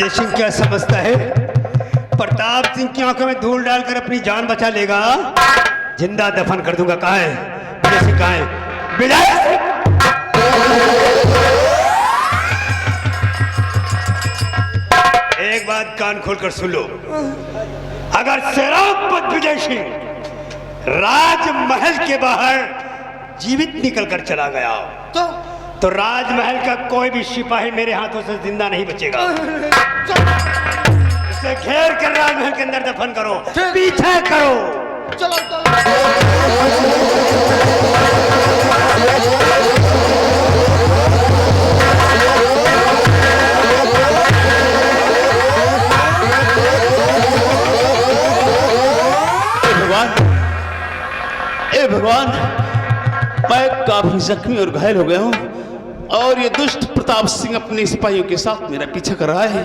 विजय सिंह क्या समझता है प्रताप सिंह की आंखों में धूल डालकर अपनी जान बचा लेगा? जिंदा दफन कर दूंगा। कहाँ है विजय सिंह? कहाँ है विजय? एक बात कान खोलकर सुन लो, अगर शराबपत विजय सिंह राजमहल के बाहर जीवित निकलकर चला गया तो राजमहल का कोई भी सिपाही मेरे हाथों से जिंदा नहीं बचेगा। उसे घेर कर राजमहल के अंदर दफन करो, पीछे करो। चलो भगवान, मैं काफी जख्मी और घायल हो गया हूं और ये दुष्ट प्रताप सिंह अपने सिपाहियों के साथ मेरा पीछा कर रहा है।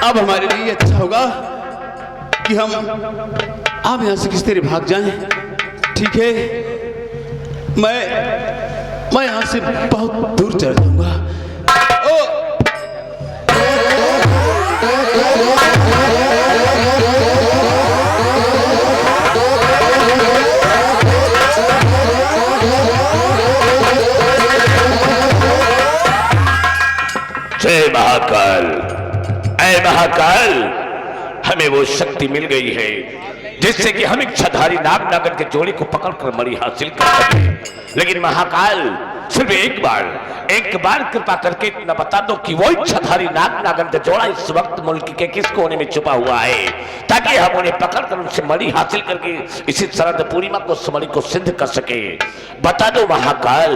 अब हमारे लिए अच्छा होगा कि हम आप यहां से किस तरह भाग जाएं। ठीक है, मैं यहां से बहुत दूर चल जाऊंगा। जय महाकाल। ऐ महाकाल, हमें वो शक्ति मिल गई है जिससे कि हम इच्छाधारी नाग नागर के जोड़े को पकड़कर मणि हासिल कर सके। लेकिन महाकाल, सिर्फ एक बार कृपा करके इतना बता दो कि वो इच्छाधारी नाग नागर का जोड़ा इस वक्त मुल्क के किस कोने में छुपा हुआ है, ताकि हम उन्हें पकड़कर उनसे मणि हासिल करके इसी शरद पूर्णिमा को उस मणि को सिद्ध कर सके। बता दो महाकाल,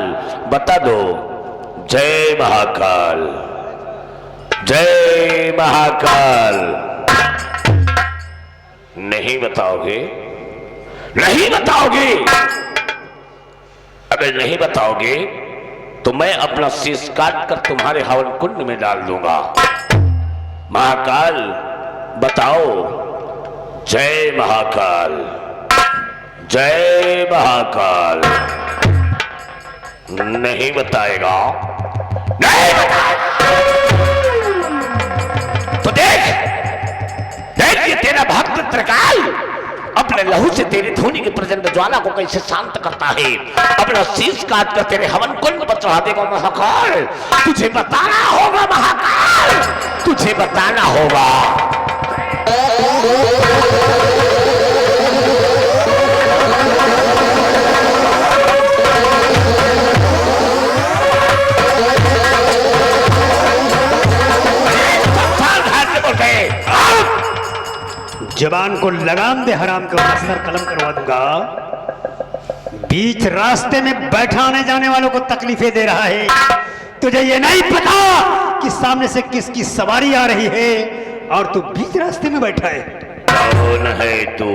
बता दो। जय महाकाल, जय महाकाल। नहीं बताओगे? नहीं बताओगे? अगर नहीं बताओगे तो मैं अपना शीश काट कर तुम्हारे हवन कुंड में डाल दूंगा। महाकाल बताओ। जय महाकाल, जय महाकाल। नहीं बताएगा? नहीं बताएगा तो देख ये तेरा भक्त त्रिकाल अपने लहू से तेरी धूनी की प्रचंड ज्वाला को कैसे शांत करता है। अपना शीश काट कर तेरे हवन कुंड पर चढ़ा देगा। महाकाल, तुझे बताना होगा। महाकाल, तुझे बताना होगा। जबान को लगाम दे हराम के सर कलम करवा दूंगा। बीच रास्ते में बैठा आने जाने वालों को तकलीफें दे रहा है। तुझे ये नहीं पता कि सामने से किसकी सवारी आ रही है और तू बीच रास्ते में बैठा है। कौन है तू?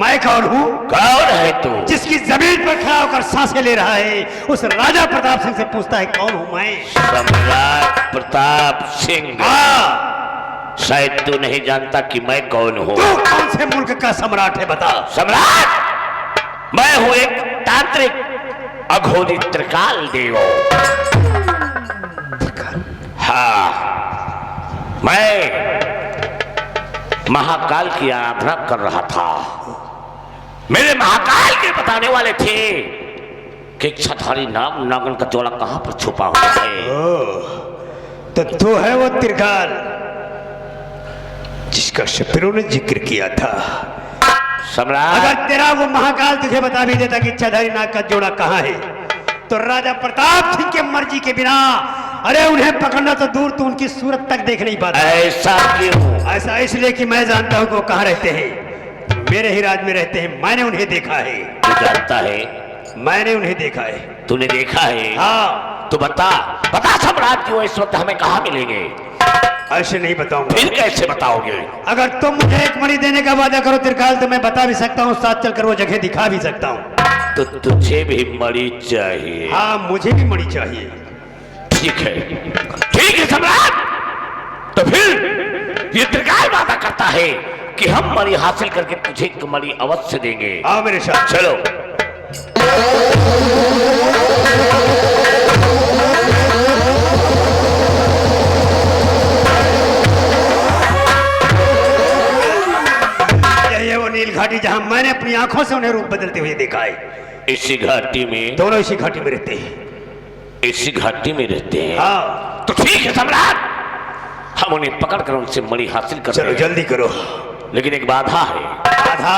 मैं कौन हूँ? कौन है तू? जिसकी जमीन पर खड़ा होकर सांसें ले रहा है उस राजा प्रताप सिंह से पूछता है कौन हूँ मैं? सम्राट प्रताप सिंह। हाँ, शायद तू नहीं जानता कि मैं कौन हूँ। तू कौन से मुल्क का सम्राट है बता। सम्राट मैं हूँ एक तांत्रिक अघोरी त्रिकाल देव। हाँ, मैं महाकाल की आराधना कर रहा था। मेरे महाकाल के बताने वाले थे कि इच्छाधारी नाग नागन का जोड़ा कहां पर छुपा हुआ है। तो तू है वो त्रिकाल जिसका शत्रु ने जिक्र किया था। सम्राट, अगर तेरा वो महाकाल तुझे बता भी देता कि इच्छाधारी नाग का जोड़ा कहाँ है तो राजा प्रताप सिंह के मर्जी के बिना, अरे उन्हें पकड़ना तो दूर, तू उनकी सूरत तक देख नहीं पाता। ऐसा क्यों? ऐसा इसलिए कि मैं जानता हूँ कि वो कहाँ रहते हैं। मेरे ही राज में रहते हैं। मैंने उन्हें देखा है। तू जानता है? मैंने उन्हें देखा है। तूने देखा है? हाँ। तो बता सम्राट, क्यों इस वक्त हमें कहाँ मिलेंगे? ऐसे नहीं बताऊंगा। फिर कैसे बताओगे? अगर तुम मुझे एक मणि देने का वादा करो त्रिकाल तो मैं बता भी सकता हूँ, साथ चलकर वो जगह दिखा भी सकता हूँ। तो तुझे भी मणि चाहिए? हाँ, मुझे भी मणि चाहिए। ठीक है सम्राट। तो फिर ये त्रिकाल वादा करता है कि हम मणि हासिल करके तुझे एक मणि अवश्य देंगे। आओ मेरे साथ। चलो। घाटी जहां मैंने अपनी आंखों से उन्हें रूप बदलते हुए देखा है। इसी घाटी में? दोनों इसी घाटी में रहते हैं। इसी घाटी में रहते हैं? हाँ। तो ठीक है सम्राट, हम उन्हें पकड़कर उनसे मणि हासिल कर। चलो जल्दी करो। लेकिन एक बाधा है। बाधा?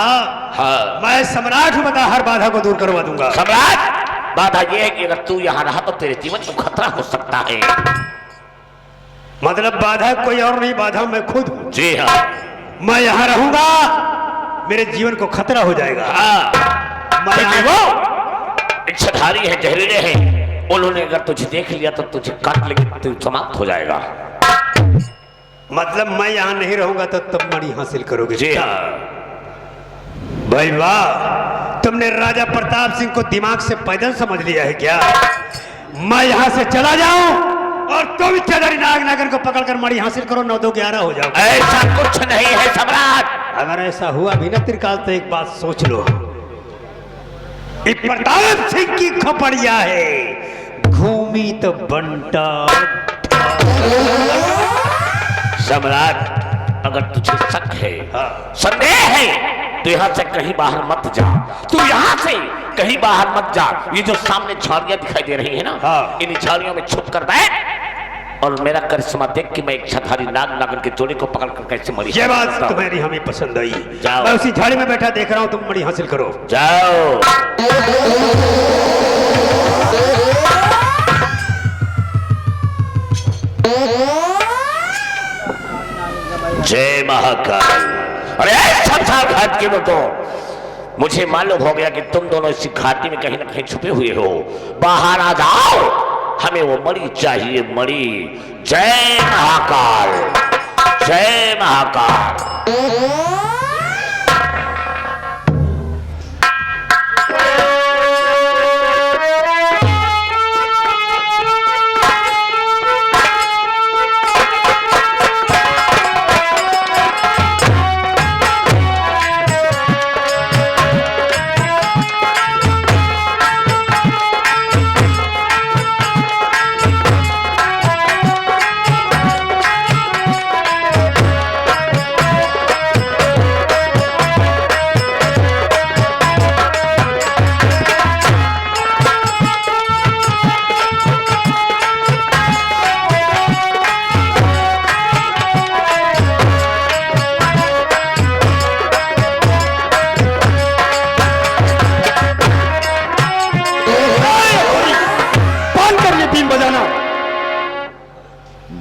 हाँ। मैं सम्राट हूं, बता, हर बाधा को दूर करवा दूंगा। सम्राट, बाधा यह है कि अगर तू यहाँ रहा तो तेरे जीवन को खतरा हो सकता है। मतलब बाधा कोई और नहीं, बाधा मैं खुद हूं। जी हाँ। मैं यहाँ रहूंगा, मेरे जीवन को खतरा हो जाएगा। हाँ। मैं यहाँ वो इच्छाधारी है, जहरीले हैं, उन्होंने अगर तुझे देख लिया तो तुझे काट लेंगे, तू समाप्त हो जाएगा। मतलब मैं यहाँ नहीं रहूंगा तो तब मणि हासिल करोगे? जी हाँ। भाई वाह, तुमने राजा प्रताप सिंह को दिमाग से पैदल समझ लिया है क्या? मैं यहाँ से चला जाऊं और तुम इच्छाधारी नाग नागन को पकड़कर मणि हासिल करो, 9-2-11 हो जाओ। ऐसा कुछ नहीं है सम्राट। अगर ऐसा हुआ भी ना त्रिकाल तो एक बात सोच लो, प्रताप सिंह की खोपड़िया है, घूमी तो बंटा। सम्राट, अगर तुझे शक है, संदेह है, तो यहाँ से कहीं बाहर मत जा। तू यहाँ से कहीं बाहर मत जा। ये जो सामने झाड़ियां दिखाई दे रही है ना, हाँ। इन झाड़ियों में छुप कर बैठ और मेरा करिश्मा देख कि मैं एक इच्छाधारी नाग नागन के जोड़े को पकड़ कर कैसे मणि। ये बात तुम्हारी हमें पसंद आई। जाओ। मैं उसी झाड़ी में बैठा देख रहा हूँ, तुम मणि हासिल करो। जाओ। जय महाकाल। अरे शमशान घाट के लोगों, मुझे मालूम हो गया कि तुम दोनों इसी घाटी में कहीं ना कहीं छुपे हुए हो। बाहर आ जाओ, हमें वो मणि चाहिए, मणि। जय महाकाल, जय महाकाल।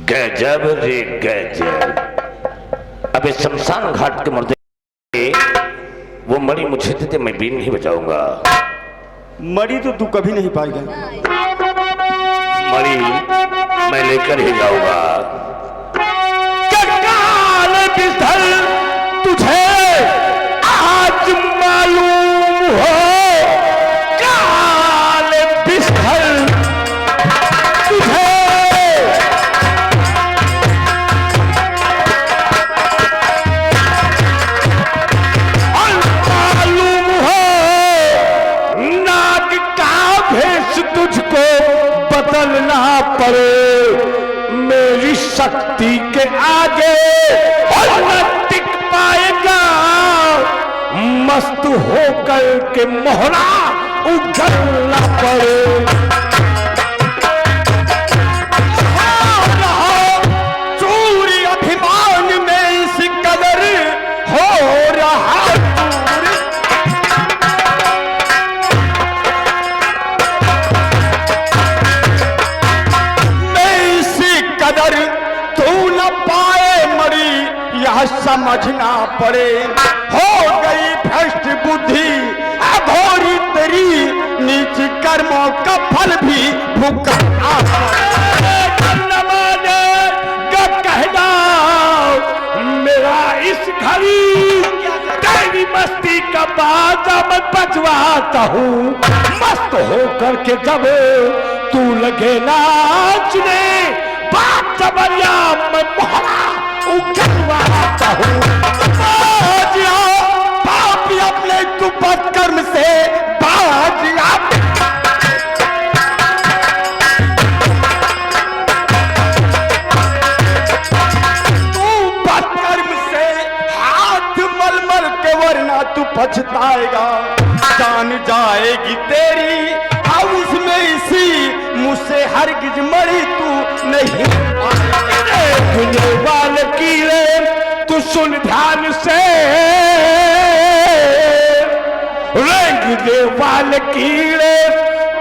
गजब रे गजब। अब इस शमशान घाट के मुर्दे वो मणि मुझे देते, मैं बीन नहीं बजाऊंगा। मणि तो तू कभी नहीं पाएगा। मणि मैं लेकर ही जाऊंगा। तुझे आज मालूम हो, काल बिस्थल तुझे मालूम हो, नाग का भेष तुझको बदलना पड़े। मेरी शक्ति के आगे न टिक पाएगा। मस्त होकर के मोहरा उगलना पड़े। चूरी अभिमान में इस कदर हो रहा कदर तू न पाए मणि, यह समझना पड़े। हो गई भ्रष्ट बुद्धि अघोरी तेरी, नीच कर्मों का फल भी भुगतना कहना। मेरा इस घड़ी तेरी मस्ती का बाजा मैं बजवाता हूँ। मस्त होकर के जब तू लगे नाचने, बात जबरिया मैं मोहरा उगलवाता हूँ। पापी अपने कुपथ कर्म से बाजिया। तू पथ कर्म से हाथ मल मल के, वरना तू पाएगा। जान जाएगी तेरी हाउस में इसी मुझसे हरगिज मरी तू नहीं तुझे वाल कीड़े तू सुन ध्यान से, रेंग दे वाल कीड़े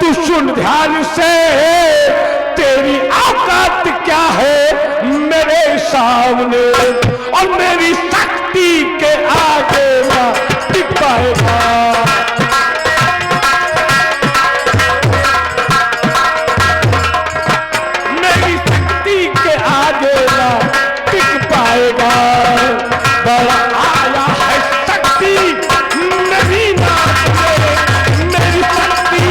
तू सुन ध्यान से, तेरी औकात क्या है मेरे सामने, और मेरी शक्ति के आगे ना टिक पाएगा। मेरी शक्ति के आगे ना टिक पाएगा। बड़ा आया है शक्ति नहीं ना मेरी शक्ति।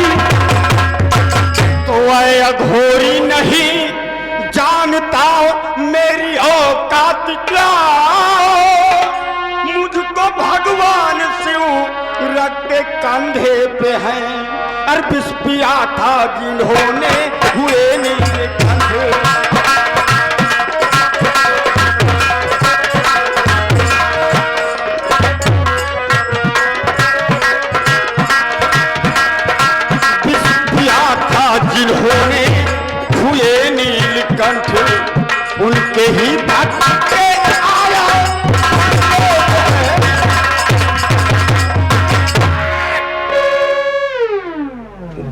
तो ऐ अघोरी नहीं जानता मेरी औकात क्या, मुझको भगवान शिव रख के कंधे पे है, और विष पिया था जिन्होंने हुए नीले कंधे। विष पिया था जिन्होंने हुए नीलकंठ, उनके ही भक्त के आया।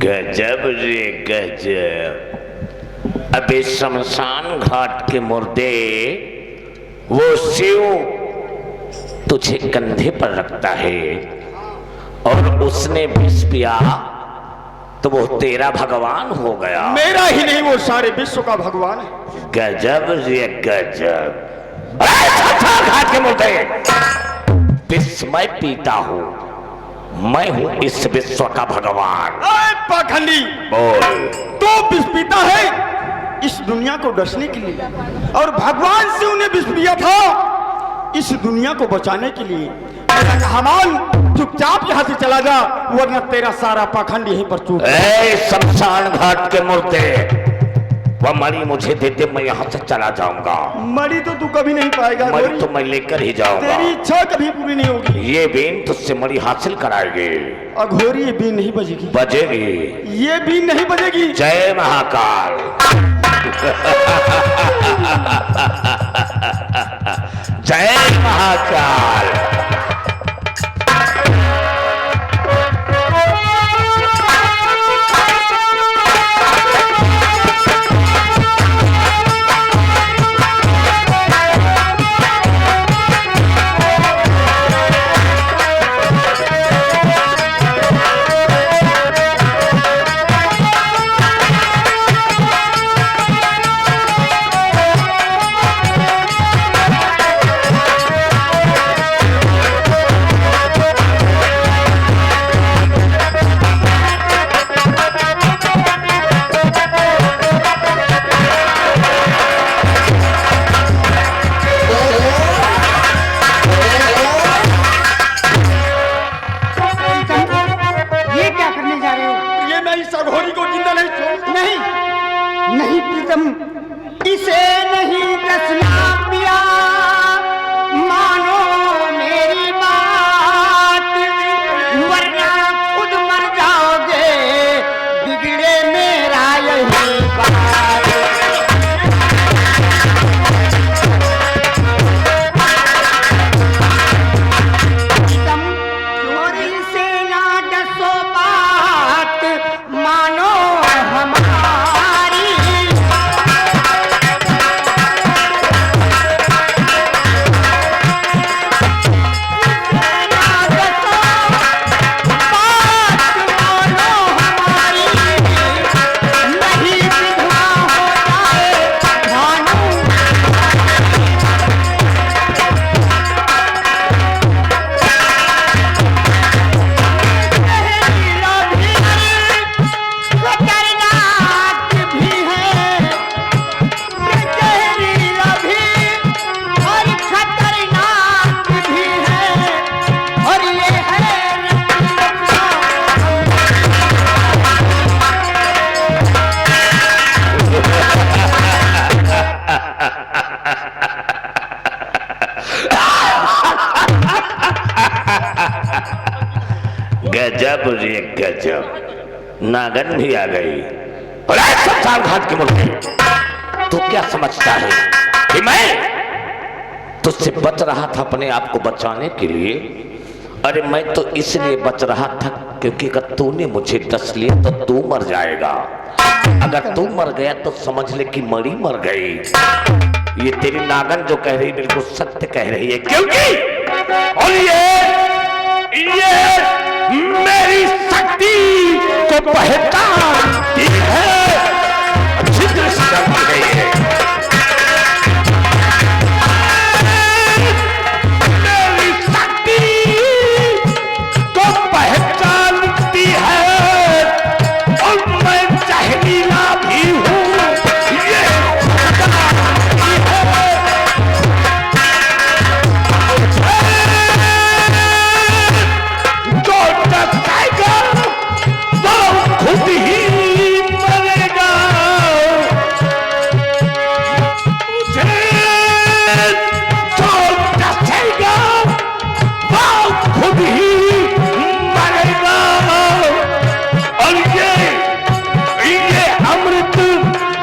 गजब रे गजब। अबे शमशान घाट के मुर्दे वो शिव तुझे कंधे पर रखता है, और उसने विष पिया तो वो तेरा भगवान हो गया। मेरा ही नहीं, वो सारे विश्व का भगवान है। गजब रे गजब। अरे शमशान घाट के मुर्दे, विष मैं पीता हूँ, मैं हूँ इस विश्व का भगवान। अरे पाखंडी, बोल। तो विष पीता है इस दुनिया को डसने के लिए, और भगवान शिव ने विष पिया था इस दुनिया को बचाने के लिए। हमान चुपचाप यहाँ से चला जा, वरना तेरा सारा पाखंड यहीं पर चूक। शमशान घाट के मुर्दे, वह मणि मुझे दे दे, मैं यहाँ से चला जाऊंगा। मणि तो तू कभी नहीं पाएगा। मणि तो मैं लेकर ही जाऊंगा। तेरी इच्छा कभी पूरी नहीं होगी। ये बीन तुझसे मणि हासिल कराएगी। अघोरी ये बीन नहीं बजेगी। बजेगी। ये बीन नहीं बजेगी। जय महाकाल। जय महाकाल। गजब रे गजब, नागन भी आ गई। और शमशान घाट की मूर्ति, तू क्या समझता है कि मैं तुझसे बच रहा था अपने आप को बचाने के लिए? अरे मैं तो इसलिए बच रहा था क्योंकि अगर तूने मुझे डस लिया तो तू मर जाएगा। अगर तू मर गया तो समझ ले कि मरी मर गई। ये तेरी नागन जो कह रही बिल्कुल सत्य कह रही है, क्योंकि और ये मेरी शक्ति को पहचानती है, अच्छी तरह से जानती गई है। मेरी शक्ति को पहचानती है और मैं जहरीला भी हूँ, ये खुद ही मरेगा। मुझे जो डसेगा वो खुद ही मरेगा। और ये अमृत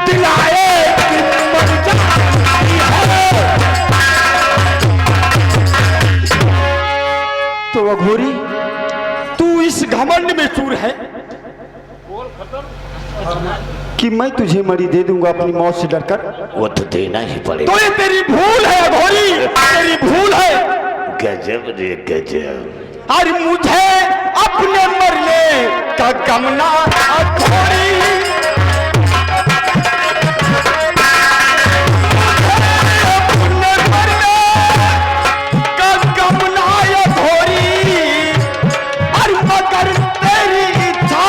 दिलाए कि मर जाती है। तो अघोरी, तू इस घमंड में चूर है कि मैं तुझे मरी दे दूंगा अपनी मौत से डरकर। वो तो देना ही पड़ेगा। तो ये तेरी भूल है अघोरी, तेरी भूल है। गजब रे गजब। और मुझे अपने मरने का गम ना अघोरी, अपने मरने का गम ना अघोरी। और मगर तेरी इच्छा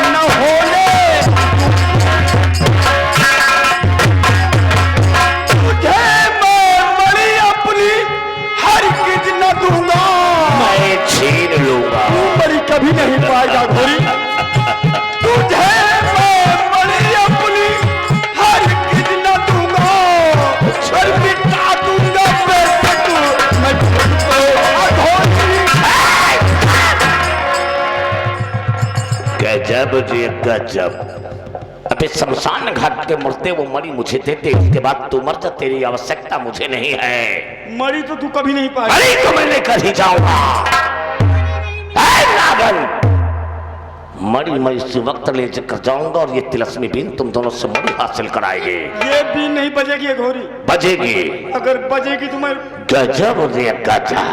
न होने तुझे मैं मरी अपनी हरगिज न दूंगा। मैं छीन लूंगा। तू मरी कभी नहीं पाएगा घोरी। तुझे मैं मरी अपनी हरगिज न दूंगा और मिटा दूंगा बेशक मैं तुझको अघोरी। गजब रे गजब। अबे शमशान घाट के मुर्दे वो मरी मुझे देते, उसके बाद तू मर जा, तेरी आवश्यकता मुझे नहीं है। मरी तो तू कभी नहीं पाएगा। मरी तो मैं लेकर ही जाऊंगा। नागन, मरी मैं इसी वक्त ले कर जाऊंगा और ये तिलस्मी बीन तुम दोनों से मरी हासिल कराएंगे। ये भी नहीं बजेगी घोरी। बजेगी। अगर बजेगी तो मैं गजब रे गजब।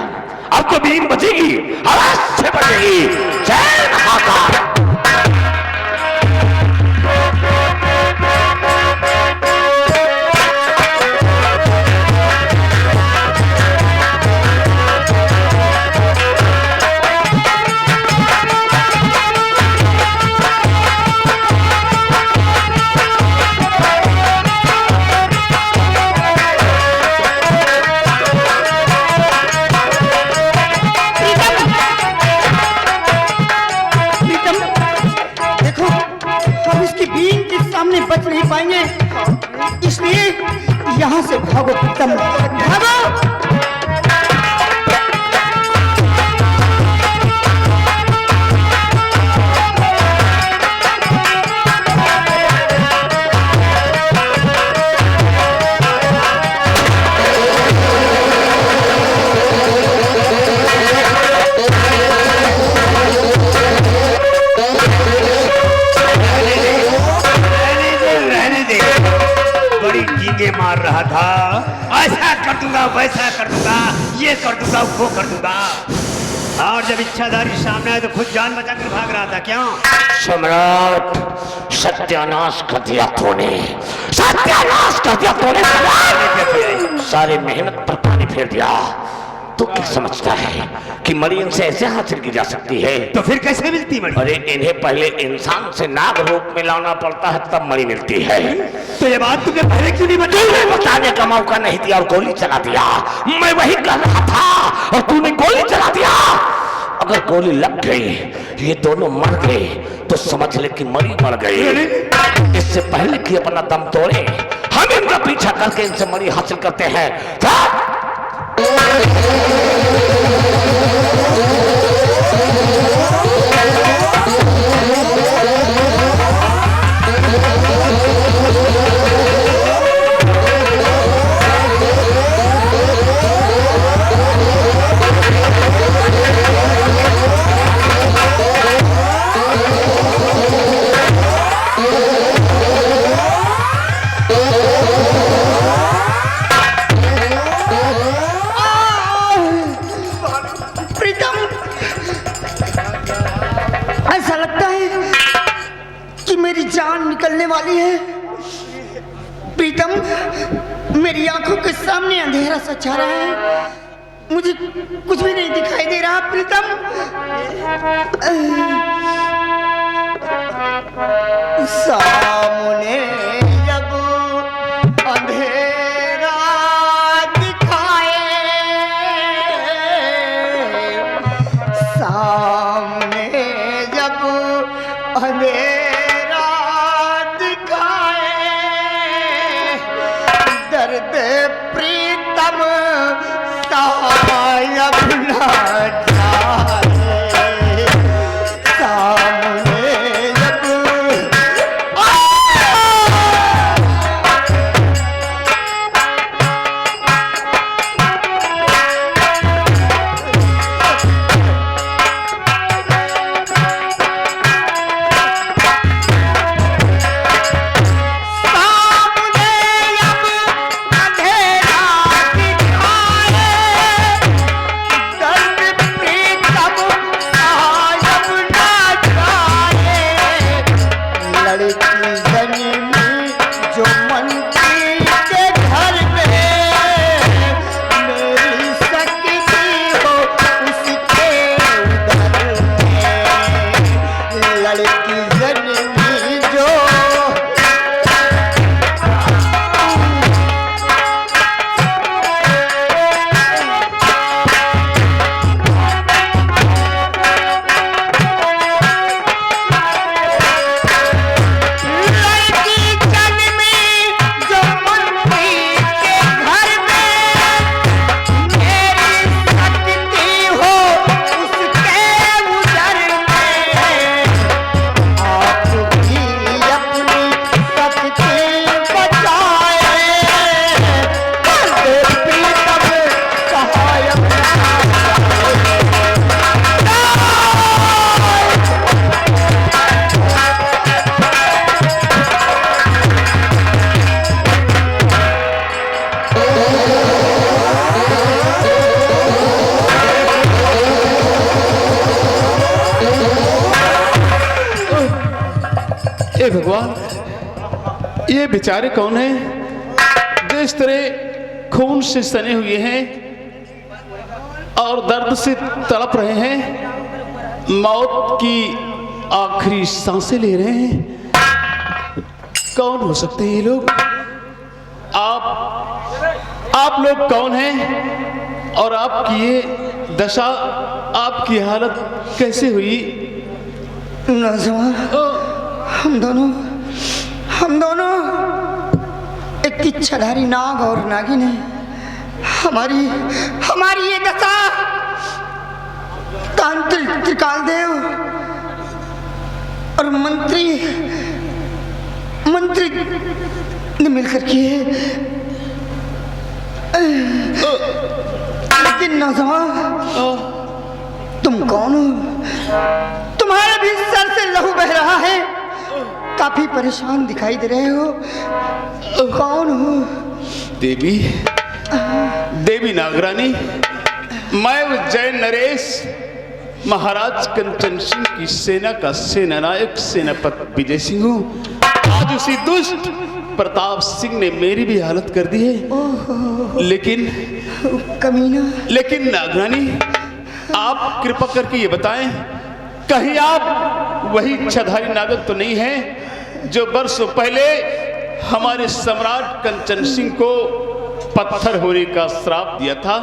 अब तो बीन बजेगी, आवाज से बजेगी। जय महाकाल। बच नहीं पाएंगे, इसलिए यहाँ से भागो प्रीतम, भागो। मार रहा था, ऐसा कर दूंगा, वैसा कर दूंगा, ये कर दूंगा, वो कर दूंगा, और जब इच्छाधारी सामने आए तो खुद जान बचाकर भाग रहा था। क्यों? सम्राट, सत्यानाश कर दिया तूने, सत्यानाश कर दिया तूने, सारी मेहनत पर पानी फेर दिया। तो क्या समझता है कि मणि इनसे ऐसे हासिल की जा सकती है? तो फिर कैसे मिलती मणि? अरे इन्हें पहले इंसान से नाग रूप में लाना पड़ता है, तब मणि मिलती है। तो ये बात तुमने पहले क्यों नहीं बताई? तूने बताने का मौका नहीं दिया और गोली चला दिया। मैं वही कर रहा था और तूने गोली चला दिया। अगर गोली लग गई, ये दोनों मर गए, तो समझ ले कि मणि मर गई। इससे पहले कि अपना दम तोड़े, हम इनका पीछा करके इनसे मणि हासिल करते हैं। वाली है। प्रीतम, मेरी आंखों के सामने अंधेरा सा छा रहा है, मुझे कुछ भी नहीं दिखाई दे रहा। प्रीतम, सामने जब अंधेरा दिखाए, सामने जब अंधेरा दिखाए, दर्द प्रीतम सायब ना जाए, सामने जब हे भगवान, ये बेचारे कौन हैं जो इस तरह खून से सने हुए हैं और दर्द से तड़प रहे हैं, मौत की आखिरी सांसें ले रहे हैं? कौन हो सकते हैं ये लोग? आप लोग कौन हैं और आपकी ये दशा, आपकी हालत कैसे हुई? नौजवान, हम दोनों एक इच्छाधारी नाग और नागिन है। हमारी ये दशा तांत्रिक त्रिकाल देव और मंत्री ने मिलकर की है। लेकिन नौजवान, तुम कौन हो? तुम्हारे भी सर से लहू बह रहा है, काफी परेशान दिखाई दे रहे हो। कौन हो? देवी नागरानी, मैं उज्जैन नरेश महाराज कंचन सिंह की सेना का सेनानायक सेनापति विजय सिंह हूँ। आज उसी दुष्ट प्रताप सिंह ने मेरी भी हालत कर दी है। लेकिन कमीना, लेकिन नागरानी, आप कृपा करके ये बताएं, कहीं आप वही इच्छाधारी नागक तो नहीं है जो वर्षों पहले हमारे सम्राट कंचन सिंह को पत्थर होने का श्राप दिया था?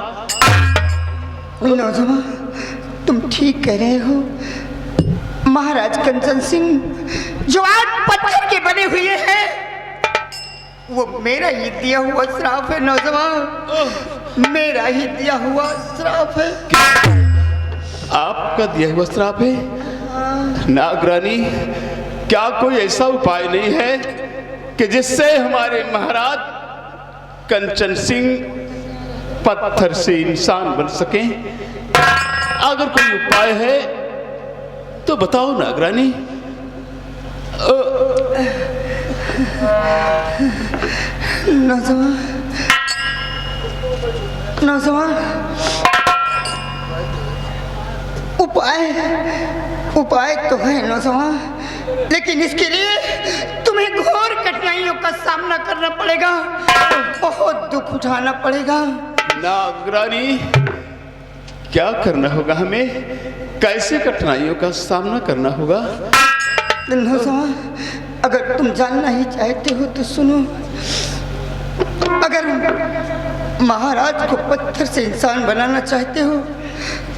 नौजवान, तुम ठीक कह रहे हो। महाराज कंचन सिंह जो आज पत्थर के बने हुए हैं, वो मेरा ही दिया हुआ श्राप है। नौजवान, मेरा ही दिया हुआ श्राप है। आपका दिया हुआ श्राप है? नागरानी, क्या कोई ऐसा उपाय नहीं है कि जिससे हमारे महाराज कंचन सिंह पत्थर से इंसान बन सकें? अगर कोई उपाय है तो बताओ नागरानी। नौजवान, उपाय तो है नौजवान, लेकिन इसके लिए तुम्हें घोर कठिनाइयों का सामना करना पड़ेगा, बहुत दुख उठाना पड़ेगा। नागरानी, क्या करना होगा हमें? कैसे कठिनाइयों का सामना करना होगा? अगर तुम जानना ही चाहते हो तो सुनो। अगर महाराज को पत्थर से इंसान बनाना चाहते हो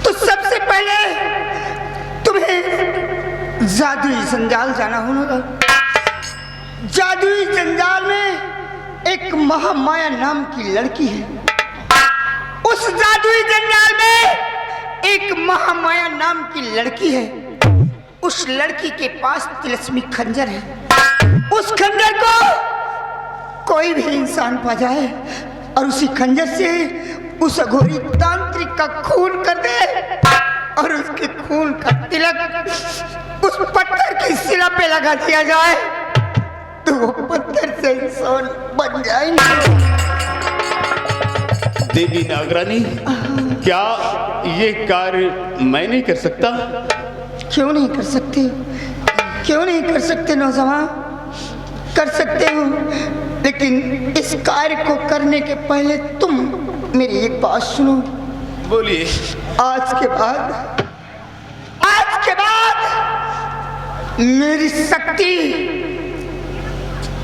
तो सबसे पहले तुम्हें जादुई जंजाल जाना होगा। जादुई जंजाल में एक महामाया नाम की लड़की है। उस जादुई जंजाल में एक महामाया नाम की लड़की है। उस लड़की के पास तिलस्मी खंजर है। उस खंजर को कोई भी इंसान पा जाए और उसी खंजर से उस अघोरी तांत्रिक का खून कर दे और उसके खून का तिलक उस पत्थर की शिला पे लगा दिया जाए तो वो पत्थर से इंसान बन जाएंगे। देवी नागरानी, क्या ये कार्य मैं नहीं कर सकता? क्यों नहीं कर सकते? क्यों नहीं कर सकते नौजवान? कर सकते हो, लेकिन इस कार्य को करने के पहले तुम मेरी एक बात सुनो। बोलिए। आज के बाद मेरी शक्ति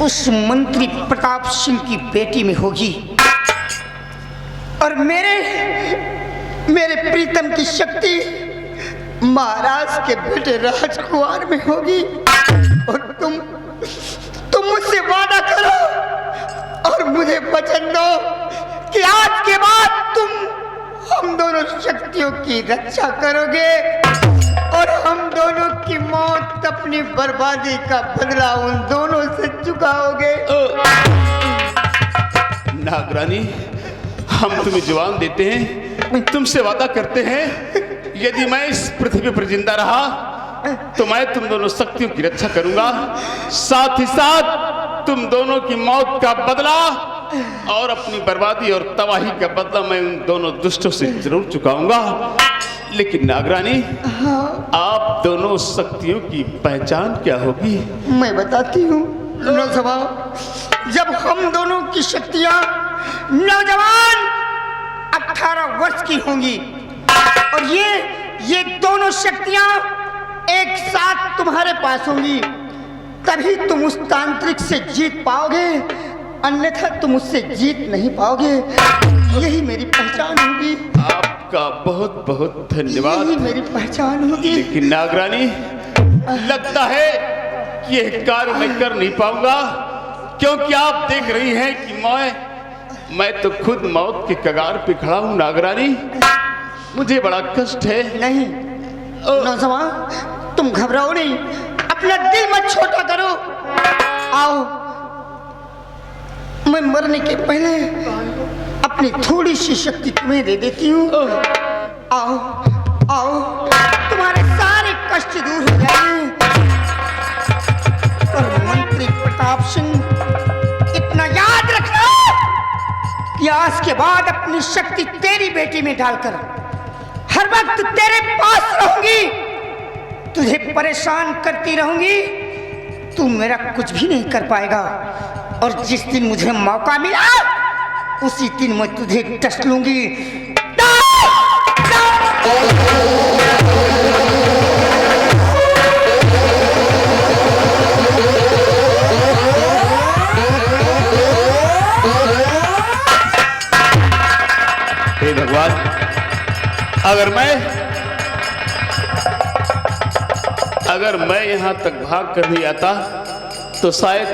उस मंत्री प्रताप सिंह की बेटी में होगी और मेरे प्रीतम की शक्ति महाराज के बेटे राजकुमार में होगी। और तुम मुझसे वादा करो और मुझे वचन दो कि आज के बाद तुम हम दोनों शक्तियों की रक्षा करोगे और हम दोनों की मौत अपनी बर्बादी का बदला उन दोनों से चुकाओगे। नागरानी, हम तुम्हें जवान देते हैं, तुमसे वादा करते हैं, यदि मैं इस पृथ्वी पर जिंदा रहा तो मैं तुम दोनों शक्तियों की रक्षा करूंगा, साथ ही साथ तुम दोनों की मौत का बदला और अपनी बर्बादी और तबाही का बदला मैं उन दोनों दुष्टों से जरूर चुकाऊंगा। लेकिन नागरानी, आप दोनों शक्तियों की पहचान क्या होगी? मैं बताती हूँ नौजवान। जब हम दोनों की शक्तियां नौजवान 18 वर्ष की होंगी और ये दोनों शक्तियां एक साथ तुम्हारे पास होंगी, तभी तुम उस तांत्रिक से जीत पाओगे, अन्यथा तुम उससे जीत नहीं पाओगे। यही मेरी पहचान होगी। आपका बहुत बहुत धन्यवाद। यही मेरी पहचान होगी। लेकिन नागरानी, लगता है कि यह कार्य मैं कर नहीं पाऊंगा, क्योंकि आप देख रही हैं कि मैं तो खुद मौत के कगार पे खड़ा हूं। नागरानी, मुझे बड़ा कष्ट है। नहीं नौजवान, तुम घबराओ नहीं, अपना दिल मत छोटा करो। आओ, मैं मरने के पहले अपनी थोड़ी सी शक्ति तुम्हें दे देती हूँ। आओ आओ, तुम्हारे सारे कष्ट दूर हो जाएंगे। और मंत्री प्रताप सिंह, इतना याद रखना कि आज के बाद अपनी शक्ति तेरी बेटी में डालकर हर वक्त तेरे पास रहूंगी, तुझे परेशान करती रहूंगी, तू मेरा कुछ भी नहीं कर पाएगा। और जिस दिन मुझे मौका मिला उसी दिन मैं तुझे डस लूंगी। हे भगवान, अगर मैं यहां तक भाग कर नहीं आता तो शायद